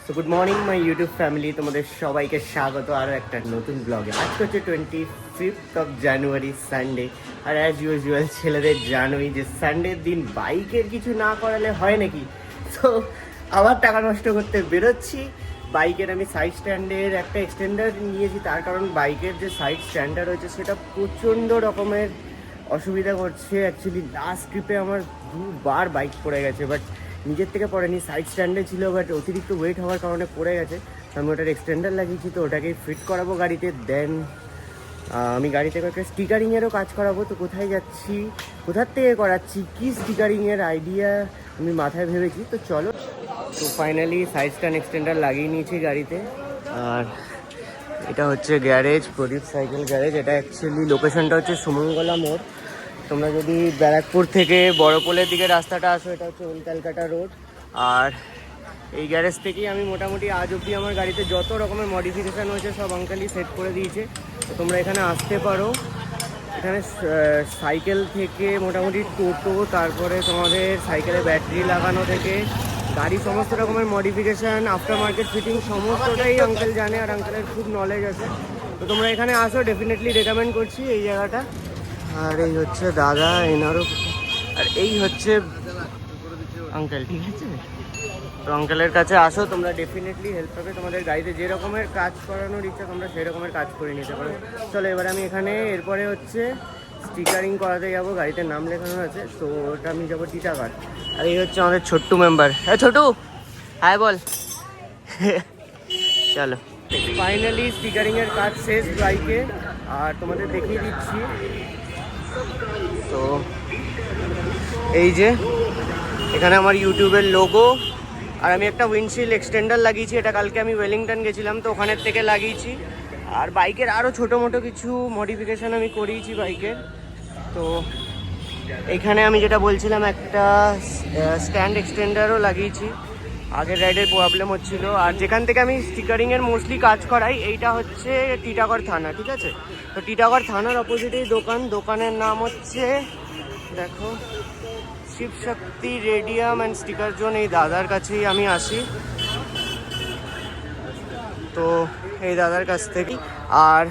So good morning my YouTube family, তোমাদের সবাইকে স্বাগত আরও একটা নতুন ব্লগে। আজকে হচ্ছে 25th জানুয়ারি, সানডে। আর অ্যাজ ইউজুয়াল ছেলেদের জানোই যে সানডের দিন বাইকের কিছু না করালে হয় নাকি। তো আবার টাকা নষ্ট করতে বেরোচ্ছি। বাইকের আমি সাইড স্ট্যান্ডের একটা এক্সটেন্ডার নিয়েছি, তার কারণ বাইকের যে সাইড স্ট্যান্ডার রয়েছে সেটা প্রচণ্ড রকমের অসুবিধা করছে। অ্যাকচুয়ালি লাস্ট ট্রিপে আমার দুবার বাইক পড়ে গেছে, বাট নিজের থেকে পড়েনি, সাইড স্ট্যান্ডে ছিল, বাট অতিরিক্ত ওয়েট হওয়ার কারণে পড়ে গেছে। আমি ওটার এক্সটেন্ডার লাগিয়েছি, তো ওটাকেই ফিট করাবো গাড়িতে। দেন আমি গাড়িতে কয়েকটা স্টিকারিংয়েরও কাজ করাবো। তো কোথায় যাচ্ছি, কোথার থেকে করাচ্ছি, কী স্টিকারিংয়ের আইডিয়া আমি মাথায় ভেবেছি। তো চলো। তো ফাইনালি সাইড স্ট্যান্ড এক্সটেন্ডার লাগিয়ে নিয়েছি গাড়িতে। আর এটা হচ্ছে গ্যারেজ, প্রদীপ সাইকেল গ্যারেজ। এটা অ্যাকচুয়ালি লোকেশনটা হচ্ছে সুমঙ্গলা মোড়। তোমরা যদি ব্যারাকপুর থেকে বড়পোলের দিকে রাস্তাটা আসো, এটা হচ্ছে ওল্ড ক্যালকাটা রোড। আর এই গ্যারেজ থেকেই আমি মোটামুটি আজ অবধি আমার গাড়িতে যত রকমের মডিফিকেশান হয়েছে সব আঙ্কালই সেট করে দিয়েছে। তো তোমরা এখানে আসতে পারো। এখানে সাইকেল থেকে মোটামুটি টোটো, তারপরে তোমাদের সাইকেলে ব্যাটারি লাগানো থেকে গাড়ি সমস্ত রকমের মডিফিকেশান, আফটার মার্কেট ফিটিং সমস্তটাই আঙ্কেল জানে, আর আঙ্কেলের খুব নলেজ আছে। তো তোমরা এখানে আসো, ডেফিনেটলি রেকমেন্ড করছি এই জায়গাটা। আর এই হচ্ছে দাদা, এনারও। আর এই হচ্ছে আঙ্কেল, ঠিক আছে? তো আঙ্কেলের কাছে আসো, তোমরা ডেফিনেটলি হেল্প পাবে। তোমাদের গাড়িতে যে রকমের কাজ করানোর ইচ্ছা তোমরা সেই রকমের কাজ করে নিতে পারো। চলো এবার আমি এখানে এরপরে হচ্ছে স্টিকারিং করাতে যাবো। গাড়িতে নাম লেখানো আছে, তো ওটা আমি যাবো টিটাগড়। আর এই হচ্ছে আমাদের ছোট্টু মেম্বার। হ্যাঁ ছোটু, হাই বল। চলো, ফাইনালি স্টিকারিংয়ের কাজ শেষ বাইকে, আর তোমাদের দেখিয়ে দিচ্ছি। তো এই যে এখানে আমার ইউটিউবের লোগো, আর আমি একটা উইন্ডশিল্ড এক্সটেন্ডার লাগিয়েছি। এটা কালকে আমি ওয়েলিংটন গেছিলাম, তো ওখানের থেকে লাগিয়েছি। আর বাইকের আরও ছোটো মোটো কিছু মডিফিকেশান আমি করিয়েছি বাইকের। তো এখানে আমি যেটা বলছিলাম, একটা স্ট্যান্ড এক্সটেন্ডারও লাগিয়েছি। আগের রাইডের প্রবলেম হচ্ছিলো। আর যেখান থেকে আমি স্টিকারিংয়ের মোস্টলি কাজ করাই, এইটা হচ্ছে টিটাগড় থানা, ঠিক আছে? তো টিটাগড় থানার অপোজিটেই দোকানের নাম হচ্ছে, দেখো, Shivshakti radium and sticker zone. এই দাদার কাছেই আমি আসি, তো এই দাদার কাছ থেকেই। আর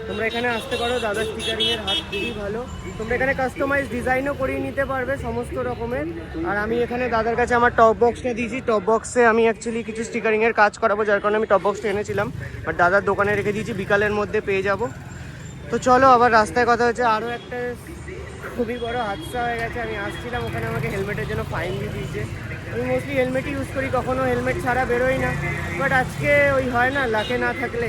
তোমরা এখানে আসতে পারো, দাদার স্টিকারিংয়ের হাত খুবই ভালো। তোমরা এখানে কাস্টমাইজ ডিজাইনও করিয়ে নিতে পারবে সমস্ত রকমের। আর আমি এখানে দাদার কাছে আমার টপ বক্সটা দিয়েছি। টপ বক্সে আমি অ্যাকচুয়ালি কিছু স্টিকারিংয়ের কাজ করাবো, যার কারণে আমি টপ বক্সটা এনেছিলাম, বাট দাদার দোকানে রেখে দিয়েছি, বিকালের মধ্যে পেয়ে যাব। তো চলো, আবার রাস্তায় কথা হচ্ছে। আরও একটা খুবই বড় হাদসা হয়ে গেছে। আমি আসছিলাম, ওখানে আমাকে হেলমেটের জন্য ফাইন দিয়ে দিয়েছে। আমি মোস্টলি হেলমেটই ইউজ করি, কখনো হেলমেট ছাড়া বেরোই না, বাট আজকে ওই হয় না, লাখে না থাকলে।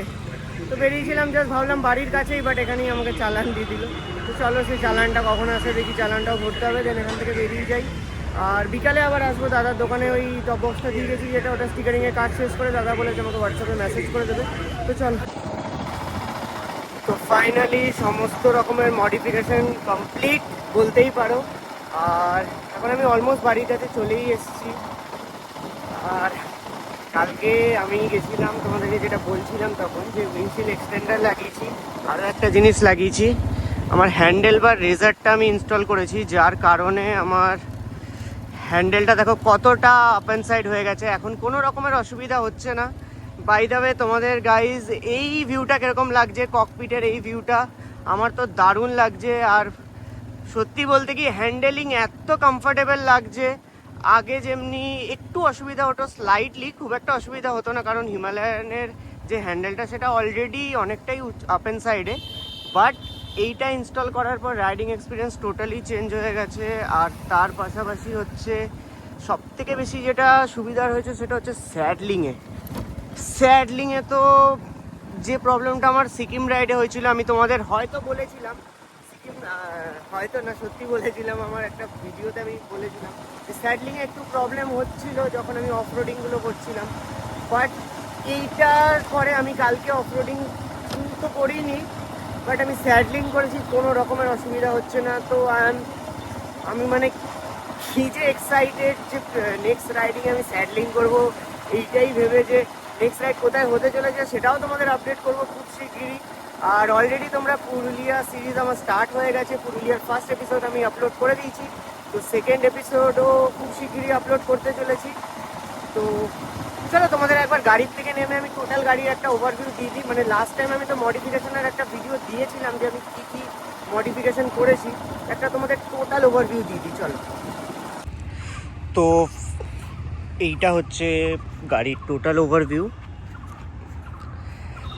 তো বেরিয়েছিলাম, জাস্ট ভাবলাম বাড়ির কাছেই, বাট এখানেই আমাকে চালান দিয়ে দিল। তো চলো, সেই চালানটা কখন আসে দেখি, চালানটাও ভরতে হবে, দেন এখান থেকে বেরিয়ে যাই। আর বিকালে আবার আসবো দাদার দোকানে। ওই টপ বক্সটা দিয়ে গেছি যেটা, ওটা স্টিকারিংয়ের কাজ শেষ করে দাদা বলেছে আমাকে হোয়াটসঅ্যাপে মেসেজ করে দেবে। তো চল। তো ফাইনালি সমস্ত রকমের মডিফিকেশান কমপ্লিট বলতেই পারো। আর এখন আমি অলমোস্ট বাড়ির কাছে চলেই এসেছি। আর কালকে আমি গেছিলাম, তোমাদেরকে যেটা বলছিলাম তখন, যে উইন্ডশিল্ড এক্সটেন্ডার লাগিয়েছি। আরও একটা জিনিস লাগিয়েছি, আমার হ্যান্ডেল বা রেজারটা আমি ইনস্টল করেছি, যার কারণে আমার হ্যান্ডেলটা দেখো কতটা আপ অ্যান্ড সাইড হয়ে গেছে। এখন কোনো রকমের অসুবিধা হচ্ছে না। বাই দ্য ওয়ে, তোমাদের গাইজ এই ভিউটা কীরকম লাগছে, ককপিটের এই ভিউটা আমার তো দারুণ লাগছে। আর সত্যি বলতে কি, হ্যান্ডেলিং এত কমফোর্টেবল লাগছে। আগে যেমনি একটু অসুবিধা হতো, স্লাইটলি, খুব একটা অসুবিধা হতো না, কারণ হিমালয়ানের যে হ্যান্ডেলটা সেটা অলরেডি অনেকটাই আপ অ্যান্ড সাইডে। বাট এইটা ইনস্টল করার পর রাইডিং এক্সপিরিয়েন্স টোটালি চেঞ্জ হয়ে গেছে। আর তার পাশাপাশি হচ্ছে সবথেকে বেশি যেটা সুবিধার হয়েছে সেটা হচ্ছে স্যাডলিংয়ে তো যে প্রবলেমটা আমার সিকিম রাইডে হয়েছিল, আমি তোমাদের হয়তো বলেছিলাম, সিকিম হয়তো না, সত্যি বলেছিলাম, আমার একটা ভিডিওতে আমি বলেছিলাম যে স্যাডলিংয়ে একটু প্রবলেম হচ্ছিল যখন আমি অফরোডিংগুলো করছিলাম। বাট এইটার পরে আমি কালকে অফরোডিং তো করিনি, বাট আমি স্যাডলিং করেছি, কোনো রকমের অসুবিধা হচ্ছে না। তো আমি মানে কি যে এক্সাইটেড যে নেক্সট রাইডিংয়ে আমি স্যাডলিং করবো, এইটাই ভেবে যে নেক্সট রাইড কোথায় হতে চলেছে সেটাও তোমাদের আপডেট করবো খুব শিগগিরই। আর অলরেডি তোমরা পুরুলিয়া সিরিজ আমার স্টার্ট হয়ে গেছে, পুরুলিয়ার ফার্স্ট এপিসোড আমি আপলোড করে দিয়েছি। তো সেকেন্ড এপিসোডও খুব শিগগিরই আপলোড করতে চলেছি। তো চলো তোমাদের একবার গাড়ির থেকে নেমে আমি টোটাল গাড়ির একটা ওভারভিউ দিয়ে দিই। মানে লাস্ট টাইম আমি তো মডিফিকেশনের একটা ভিডিও দিয়েছিলাম যে আমি কী কী মডিফিকেশন করেছি, একটা তোমাদের টোটাল ওভারভিউ দিয়ে দিই চলো। তো এইটা হচ্ছে গাড়ির টোটাল ওভারভিউ।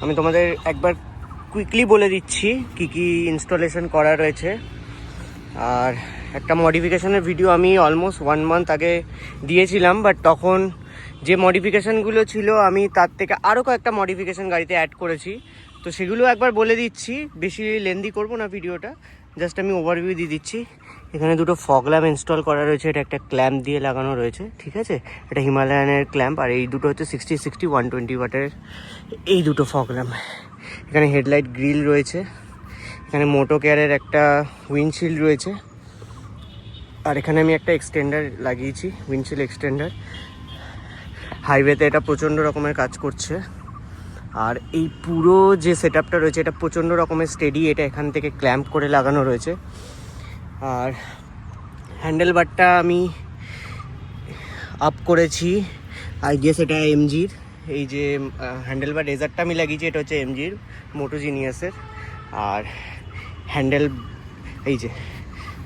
আমি তোমাদের একবার কুইকলি বলে দিচ্ছি কি কি ইনস্টলেশন করা রয়েছে। আর একটা মডিফিকেশনের ভিডিও আমি অলমোস্ট 1 মান্থ আগে দিয়েছিলাম, বাট তখন যে মডিফিকেশানগুলো ছিল আমি তার থেকে আরও কয়েকটা মডিফিকেশান গাড়িতে অ্যাড করেছি। তো সেগুলো একবার বলে দিচ্ছি, বেশি লেন্দি করব না ভিডিওটা, জাস্ট আমি ওভারভিউ দিয়ে দিচ্ছি। এখানে দুটো ফগ ল্যাম্প ইনস্টল করা রয়েছে, এটা একটা ক্ল্যাম্প দিয়ে লাগানো রয়েছে, ঠিক আছে, এটা হিমালয়ানের ক্ল্যাম্প। আর এই দুটো হচ্ছে 60-60 120 ওয়াটের এই দুটো ফগ ল্যাম্প। এখানে হেডলাইট গ্রিল রয়েছে, এখানে মোটো কেয়ারের একটা উইন্ডশিল্ড রয়েছে, আর এখানে আমি একটা এক্সটেন্ডার লাগিয়েছি, উইন্ডশিল্ড এক্সটেন্ডার। হাইওয়েতে এটা প্রচণ্ড রকমের কাজ করছে। আর এই পুরো যে সেটআপটা রয়েছে এটা প্রচণ্ড রকমের স্টেডি, এটা এখান থেকে ক্ল্যাম্প করে লাগানো রয়েছে। আর হ্যান্ডেল বারটা আমি আপ করেছি, আই গেস এটা এমজির। এই যে হ্যান্ডেল বার রেজারটা আমি লাগিয়েছি এটা হচ্ছে এমজির মোটো জিনিয়াসের। আর হ্যান্ডেল এই যে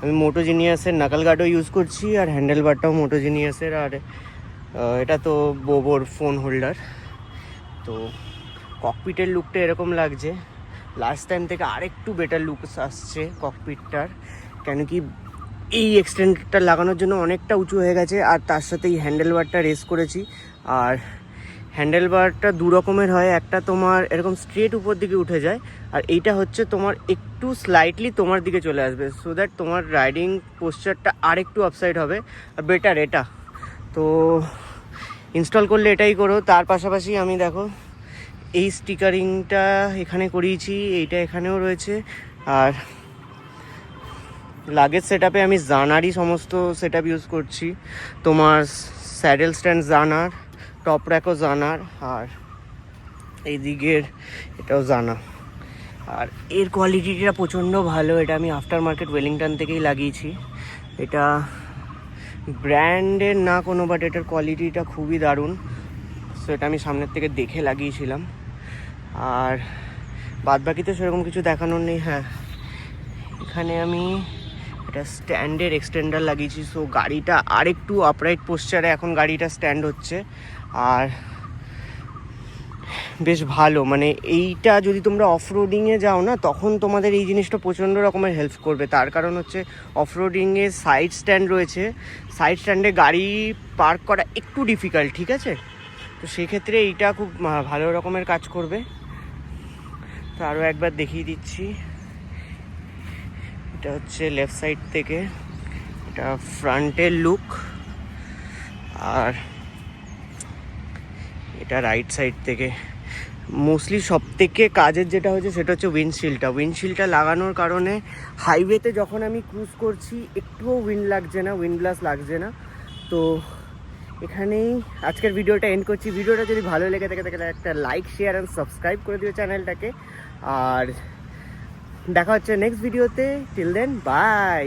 আমি মোটো জিনিয়াসের নাকাল গার্ডও ইউজ করছি, আর হ্যান্ডেল বারটাও মোটো জিনিয়াসের। আর এটা তো বোবোর ফোন হোল্ডার। তো ককপিটের লুকটা এরকম লাগছে, লাস্ট টাইম থেকে আরেকটু বেটার লুক আসছে ককপিটটার, কেন কি এই এক্সটেন্ডারটা লাগানোর জন্য অনেকটা উঁচু হয়ে গেছে। আর তার সাথে এই হ্যান্ডেল বারটা রেস করেছি। আর হ্যান্ডেল বারটা দু রকমের হয়, একটা তোমার এরকম স্ট্রেট উপর দিকে উঠে যায়, আর এইটা হচ্ছে তোমার একটু স্লাইটলি তোমার দিকে চলে আসবে, সো দ্যাট তোমার রাইডিং পোশ্চারটা আর একটু আপসাইড হবে, আর বেটার এটা। তো ইনস্টল করলে এটাই করো। তার পাশাপাশি আমি দেখো এই স্টিকারিংটা এখানে করিয়েছি, এইটা এখানেও রয়েছে। আর লাগেজ সেটআপে আমি জানারই সমস্ত সেটআপ ইউজ করছি, তোমার স্যাডেল স্ট্যান্ড জানার, টপ র্যাকও জানার, আর এই দিকের এটাও জানা। আর এর কোয়ালিটিটা প্রচণ্ড ভালো, এটা আমি আফটার মার্কেট ওয়েলিংটন থেকেই লাগিয়েছি। এটা ব্র্যান্ডের না কোনো, বাট এটার কোয়ালিটিটা খুবই দারুণ। সো এটা আমি সামনের থেকে দেখে লাগিয়েছিলাম। আর বাদবাকি তো সেরকম কিছু দেখানোর নেই। হ্যাঁ, এখানে আমি এটা স্ট্যান্ডের এক্সটেন্ডার লাগিয়েছি, সো গাড়িটা আরেকটু আপরাইট পোশ্চারে এখন গাড়িটা স্ট্যান্ড হচ্ছে। আর বেশ ভালো, মানে এইটা যদি তোমরা অফরোডিংয়ে যাও না, তখন তোমাদের এই জিনিসটা প্রচণ্ড রকমের হেল্প করবে। তার কারণ হচ্ছে অফরোডিংয়ে সাইড স্ট্যান্ড রয়েছে, সাইড স্ট্যান্ডে গাড়ি পার্ক করা একটু ডিফিকাল্ট, ঠিক আছে। তো সেক্ষেত্রে এইটা খুব ভালো রকমের কাজ করবে। তো আরও একবার দেখিয়ে দিচ্ছি, এটা হচ্ছে লেফট সাইড থেকে, এটা ফ্রন্টের লুক। আর এটা রাইট সাইড থেকে। মোস্টলি সব থেকে কাজের যেটা হচ্ছে সেটা হচ্ছে উইন্ডশিল্ডটা লাগানোর কারণে হাইওয়েতে যখন আমি ক্রুজ করছি একটুও উইন্ড লাগছে না, উইন্ড ব্লাস লাগছে না। তো এখানেই আজকের ভিডিওটা এন্ড করছি। ভিডিওটা যদি ভালো লেগে থাকে তাহলে একটা লাইক, শেয়ার অ্যান্ড সাবস্ক্রাইব করে দিও চ্যানেলটাকে। আর দেখা হচ্ছে নেক্সট ভিডিওতে। Till then, by.